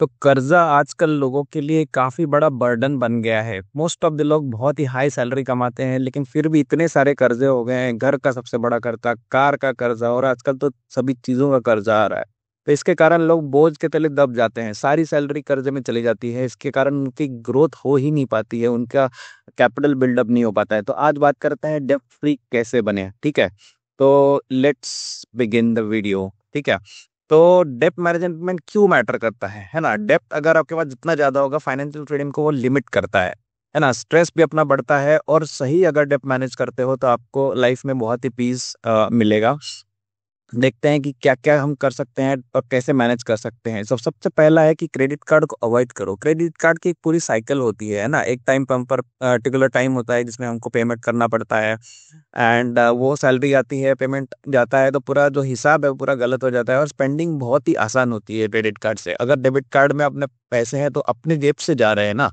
तो कर्जा आजकल लोगों के लिए काफी बड़ा बर्डन बन गया है। मोस्ट ऑफ द लोग बहुत ही हाई सैलरी कमाते हैं, लेकिन फिर भी इतने सारे कर्जे हो गए हैं। घर का सबसे बड़ा कर्जा, कार का कर्जा, और आजकल तो सभी चीजों का कर्जा आ रहा है। तो इसके कारण लोग बोझ के तले दब जाते हैं, सारी सैलरी कर्जे में चली जाती है। इसके कारण उनकी ग्रोथ हो ही नहीं पाती है, उनका कैपिटल बिल्डअप नहीं हो पाता है। तो आज बात करते हैं डेब्ट फ्री कैसे बने, ठीक है। तो लेट्स बिगिन द वीडियो, ठीक है। तो डेप्थ मैनेजमेंट क्यों मैटर करता है ना। डेप्थ अगर आपके पास जितना ज्यादा होगा, फाइनेंशियल फ्रीडम को वो लिमिट करता है ना। स्ट्रेस भी अपना बढ़ता है, और सही अगर डेप्थ मैनेज करते हो तो आपको लाइफ में बहुत ही पीस मिलेगा। देखते हैं कि क्या क्या हम कर सकते हैं और कैसे मैनेज कर सकते हैं। सबसे पहला है कि क्रेडिट कार्ड को अवॉइड करो। क्रेडिट कार्ड की एक पूरी साइकिल होती है ना। एक टाइम पर पर्टिकुलर टाइम होता है जिसमें हमको पेमेंट करना पड़ता है, एंड वो सैलरी आती है, पेमेंट जाता है, तो पूरा जो हिसाब है वो पूरा गलत हो जाता है, और स्पेंडिंग बहुत ही आसान होती है क्रेडिट कार्ड से। अगर डेबिट कार्ड में अपने पैसे हैं तो अपने जेब से जा रहे हैं ना,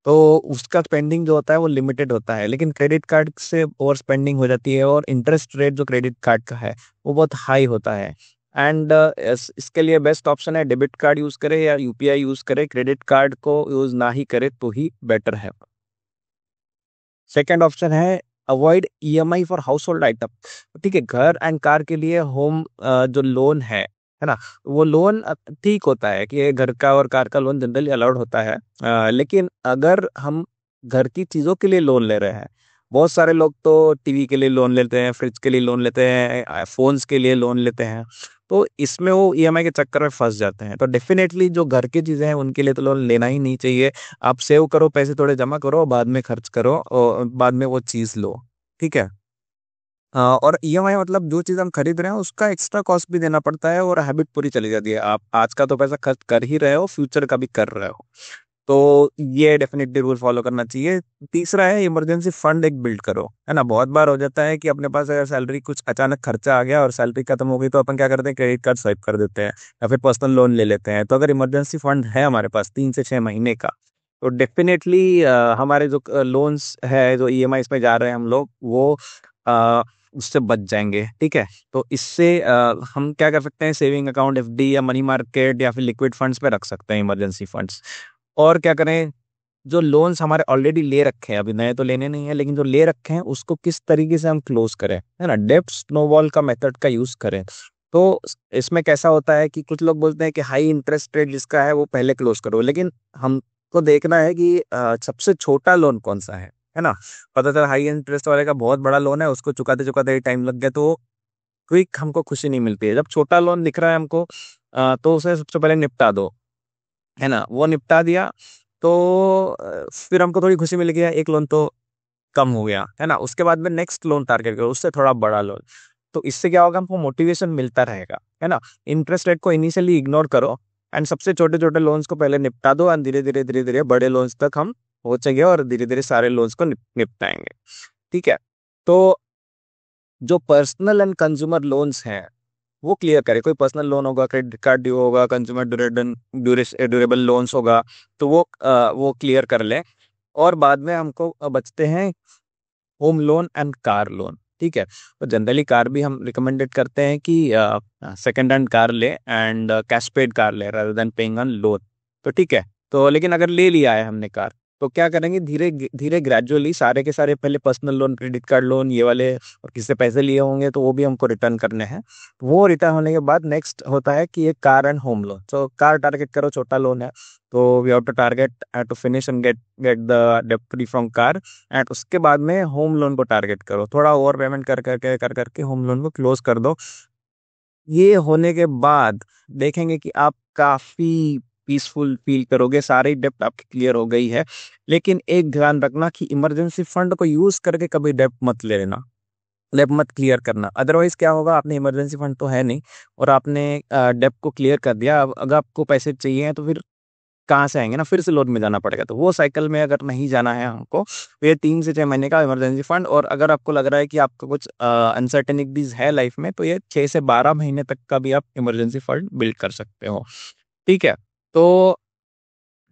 तो उसका स्पेंडिंग जो होता है वो लिमिटेड होता है। लेकिन क्रेडिट कार्ड से ओवर स्पेंडिंग हो जाती है, और इंटरेस्ट रेट जो क्रेडिट कार्ड का है वो बहुत हाई होता है। एंड इसके लिए बेस्ट ऑप्शन है डेबिट कार्ड यूज करे या यूपीआई यूज करे। क्रेडिट कार्ड को यूज ना ही करे तो ही बेटर है। सेकेंड ऑप्शन है avoid EMI for house hold item. ठीक है, घर एंड कार के लिए होम जो लोन है ना, वो लोन ठीक होता है कि ये घर का और कार का लोन जनरली अलाउड होता है। लेकिन अगर हम घर की चीजों के लिए लोन ले रहे हैं, बहुत सारे लोग तो टीवी के लिए लोन लेते हैं, फ्रिज के लिए लोन लेते हैं, फोन्स के लिए लोन लेते हैं, तो इसमें वो ईएमआई के चक्कर में फंस जाते हैं। तो डेफिनेटली जो घर की चीजें हैं उनके लिए तो लोन लेना ही नहीं चाहिए। आप सेव करो, पैसे थोड़े जमा करो, और बाद में खर्च करो, और बाद में वो चीज लो, ठीक है। और ईएमआई मतलब जो चीज हम खरीद रहे हैं उसका एक्स्ट्रा कॉस्ट भी देना पड़ता है, और हैबिट पूरी चली जाती है। आप आज का तो पैसा खर्च कर ही रहे हो, फ्यूचर का भी कर रहे हो, तो ये डेफिनेटली रूल फॉलो करना चाहिए। तीसरा है इमरजेंसी फंड एक बिल्ड करो, है ना। बहुत बार हो जाता है कि अपने पास अगर सैलरी कुछ अचानक खर्चा आ गया और सैलरी खत्म हो गई, तो अपन क्या करते हैं, क्रेडिट कार्ड स्वाइप कर देते हैं या फिर पर्सनल लोन ले लेते हैं। तो अगर इमरजेंसी फंड है हमारे पास 3 से 6 महीने का, तो डेफिनेटली हमारे जो लोन्स है, जो ईएमआई पे जा रहे हैं हम लोग, वो अ, उससे बच जाएंगे, ठीक है। तो इससे हम क्या कर सकते हैं, सेविंग अकाउंट, एफडी या मनी मार्केट या फिर लिक्विड फंड्स पे रख सकते हैं इमरजेंसी फंड्स। और क्या करें, जो लोन्स हमारे ऑलरेडी ले रखे हैं, अभी नए तो लेने नहीं है, लेकिन जो ले रखे हैं उसको किस तरीके से हम क्लोज करें, है ना। डेब्ट स्नोबॉल का मेथड का यूज करें। तो इसमें कैसा होता है कि कुछ लोग बोलते हैं कि हाई इंटरेस्ट रेट जिसका है वो पहले क्लोज करो, लेकिन हमको देखना है कि सबसे छोटा लोन कौन सा है ना। पता चला हाई इंटरेस्ट वाले का बहुत बड़ा लोन है, उसको चुकाते चुकाते टाइम लग गया, तो क्विक हमको खुशी नहीं मिलती है। जब छोटा लोन दिख रहा है हमको, तो उसे सबसे पहले निपटा दो, है ना। वो निपटा दिया तो फिर हमको थोड़ी खुशी मिल गया, एक लोन तो कम हो गया, है ना। उसके बाद में नेक्स्ट लोन टारगेट करो, उससे थोड़ा बड़ा लोन। तो इससे क्या होगा, हमको मोटिवेशन मिलता रहेगा, है ना। इंटरेस्ट रेट को इनिशियली इग्नोर करो, एंड सबसे छोटे छोटे लोन्स को पहले निपटा दो, एंड धीरे धीरे बड़े लोन्स तक हम पहुंचेंगे, और धीरे धीरे सारे लोन्स को निपटाएंगे, ठीक है। तो जो पर्सनल एंड कंज्यूमर लोन्स हैं वो क्लियर करे। कोई पर्सनल लोन होगा, क्रेडिट कार्ड ड्यू होगा, कंज्यूमर ड्यूरेबल लोन्स होगा, तो वो क्लियर कर ले। और बाद में हमको बचते हैं home loan and car loan, ठीक है। तो जनरली कार भी हम रिकमेंडेड करते हैं कि सेकंड हैंड कार ले, एंड कैश पेड कार ले rather than paying on loan. तो ठीक है। तो लेकिन अगर ले लिया है हमने कार, तो क्या करेंगे, धीरे धीरे ग्रेजुअली सारे के सारे, पहले personal loan, credit card loan, ये वाले, और किससे पैसे लिए होंगे तो वो भी हमको रिटर्न करने हैं। वो रिटर्न होने के बाद नेक्स्ट होता है कि ये कार एंड होम लोन। तो कार टारगेट करो, छोटा लोन है, तो we have to target to finish and get get the डेब्ट फ्री फ्रॉम कार। एंड उसके बाद में होम लोन को टारगेट करो, थोड़ा ओवर पेमेंट कर करके होम लोन को क्लोज कर दो। ये होने के बाद देखेंगे कि आप काफी पीसफुल फील करोगे, सारी डेप्ट आपकी क्लियर हो गई है। लेकिन एक ध्यान रखना कि इमरजेंसी फंड को यूज करके कभी डेप्ट मत ले लेना, डेप्ट मत क्लियर करना। अदरवाइज क्या होगा, आपने इमरजेंसी फंड तो है नहीं, और आपने डेप्ट को क्लियर कर दिया, अब अगर आपको पैसे चाहिए तो फिर कहाँ से आएंगे ना, फिर से लोन में जाना पड़ेगा। तो वो साइकिल में अगर नहीं जाना है हमको, तो ये 3 से 6 महीने का इमरजेंसी फंड। और अगर आपको लग रहा है कि आपका कुछ अनसर्टेनिटीज है लाइफ में, तो ये 6 से 12 महीने तक का भी आप इमरजेंसी फंड बिल्ड कर सकते हो, ठीक है। तो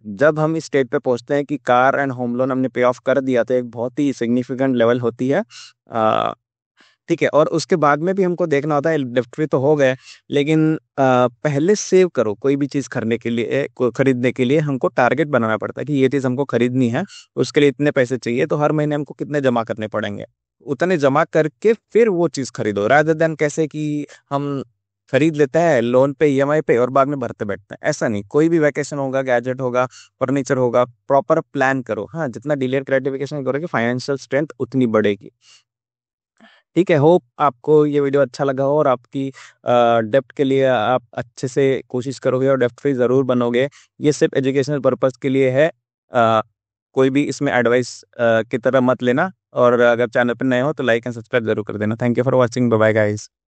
जब हम इस स्टेट पे पहुंचते हैं कि कार एंड होम लोन हमने पे ऑफ कर दिया, तो एक बहुत ही सिग्निफिकेंट लेवल होती है ठीक है, और उसके बाद में भी हमको देखना होता है, डेप्ट फ्री तो हो गए, लेकिन पहले सेव करो। कोई भी चीज खरीदने के लिए हमको टारगेट बनाना पड़ता है कि ये चीज हमको खरीदनी है, उसके लिए इतने पैसे चाहिए, तो हर महीने हमको कितने जमा करने पड़ेंगे, उतने जमा करके फिर वो चीज खरीदो, रादर देन कैसे कि हम खरीद लेते हैं लोन पे, ईएमआई पे, और बाद में भरते बैठते हैं। ऐसा नहीं, कोई भी वैकेशन होगा, गैजेट होगा, फर्नीचर होगा, प्रॉपर प्लान करो। हाँ, जितना डिलेड ग्रेटिफिकेशन करोगे, फाइनेंशियल स्ट्रेंथ उतनी बढ़ेगी। ठीक है, होप आपको ये वीडियो अच्छा लगा हो और आपकी डेप्ट के लिए आप अच्छे से कोशिश करोगे और डेप्ट फ्री ज़रूर बनोगे। ये सिर्फ एजुकेशनल पर्पस के लिए है, कोई भी इसमें एडवाइस की तरह मत लेना। और अगर चैनल पर नए हो तो लाइक एंड सब्सक्राइब जरूर कर देना। Thank you for watching, bye bye guys.